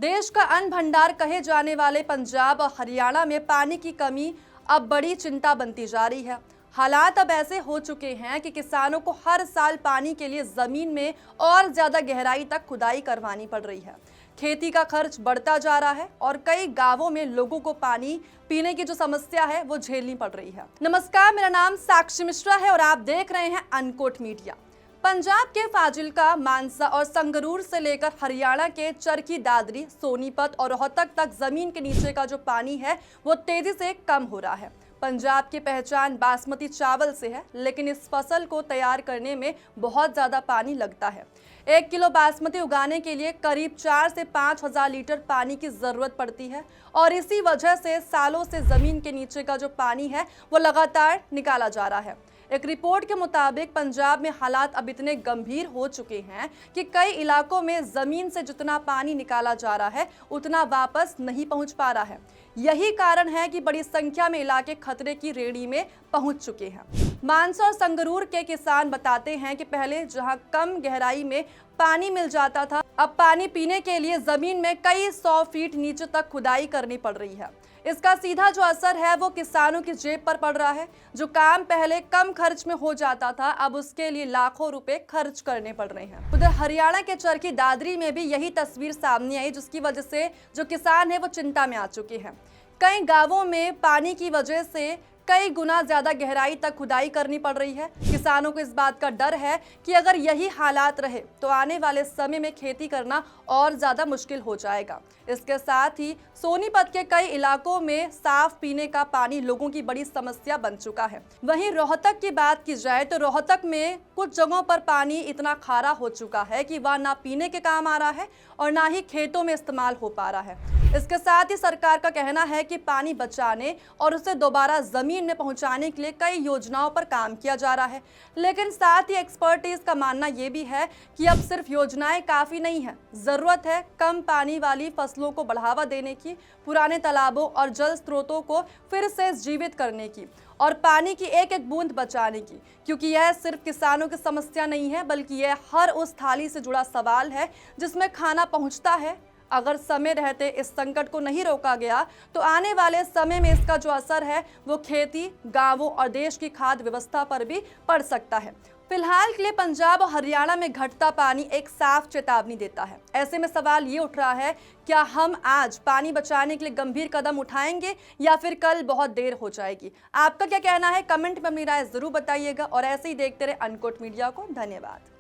देश का अन्न भंडार कहे जाने वाले पंजाब और हरियाणा में पानी की कमी अब बड़ी चिंता बनती जा रही है। हालात अब ऐसे हो चुके हैं कि किसानों को हर साल पानी के लिए जमीन में और ज्यादा गहराई तक खुदाई करवानी पड़ रही है। खेती का खर्च बढ़ता जा रहा है और कई गांवों में लोगों को पानी पीने की जो समस्या है वो झेलनी पड़ रही है। नमस्कार, मेरा नाम साक्षी मिश्रा है और आप देख रहे हैं अनकोट मीडिया। पंजाब के फाजिल्का, मानसा और संगरूर से लेकर हरियाणा के चरखी दादरी, सोनीपत और रोहतक तक जमीन के नीचे का जो पानी है वो तेजी से कम हो रहा है। पंजाब की पहचान बासमती चावल से है, लेकिन इस फसल को तैयार करने में बहुत ज्यादा पानी लगता है। 1 किलो बासमती उगाने के लिए करीब 4 से 5 हजार लीटर पानी की जरूरत पड़ती है और इसी वजह से सालों से जमीन के नीचे का जो पानी है वो लगातार निकाला जा रहा है। एक रिपोर्ट के मुताबिक पंजाब में हालात अब इतने गंभीर हो चुके हैं कि कई इलाकों में जमीन से जितना पानी निकाला जा रहा है उतना वापस नहीं पहुंच पा रहा है। यही कारण है कि बड़ी संख्या में इलाके खतरे की रेड़ी में पहुंच चुके हैं। मानसा और संगरूर के किसान बताते हैं कि पहले जहां कम गहराई में पानी मिल जाता था, अब पानी पीने के लिए जमीन में कई 100 फीट नीचे तक खुदाई करनी पड़ रही है। इसका सीधा जो असर है वो किसानों की जेब पर पड़ रहा है। जो काम पहले कम खर्च में हो जाता था, अब उसके लिए लाखों रुपए खर्च करने पड़ रहे हैं। उधर हरियाणा के चरखी दादरी में भी यही तस्वीर सामने आई, जिसकी वजह से जो किसान है वो चिंता में आ चुके हैं। कई गांवों में पानी की वजह से कई गुना ज्यादा गहराई तक खुदाई करनी पड़ रही है। किसानों को इस बात का डर है कि अगर यही हालात रहे तो आने वाले समय में खेती करना और ज्यादा मुश्किल हो जाएगा। इसके साथ ही सोनीपत के कई इलाकों में साफ पीने का पानी लोगों की बड़ी समस्या बन चुका है। वहीं रोहतक की बात की जाए तो रोहतक में कुछ जगहों पर पानी इतना खारा हो चुका है कि वह ना पीने के काम आ रहा है और ना ही खेतों में इस्तेमाल हो पा रहा है। इसके साथ ही सरकार का कहना है कि पानी बचाने और उसे दोबारा जमीन में पहुंचाने के लिए कई योजनाओं पर काम किया जा रहा है, लेकिन साथ ही एक्सपर्टीज का मानना यह भी है कि अब सिर्फ योजनाएं काफी नहीं है। जरूरत है कम पानी वाली फसलों को बढ़ावा देने की, पुराने तालाबों और जल स्रोतों को फिर से जीवित करने की और पानी की एक एक बूंद बचाने की, क्योंकि यह सिर्फ किसानों की समस्या नहीं है, बल्कि यह हर उस थाली से जुड़ा सवाल है जिसमें खाना पहुंचता है। अगर समय रहते इस संकट को नहीं रोका गया तो आने वाले समय में इसका जो असर है वो खेती, गांवों और देश की खाद्य व्यवस्था पर भी पड़ सकता है। फिलहाल के लिए पंजाब और हरियाणा में घटता पानी एक साफ चेतावनी देता है। ऐसे में सवाल ये उठ रहा है, क्या हम आज पानी बचाने के लिए गंभीर कदम उठाएंगे या फिर कल बहुत देर हो जाएगी? आपका क्या कहना है? कमेंट में अपनी राय जरूर बताइएगा और ऐसे ही देखते रहे अनकोट मीडिया को। धन्यवाद।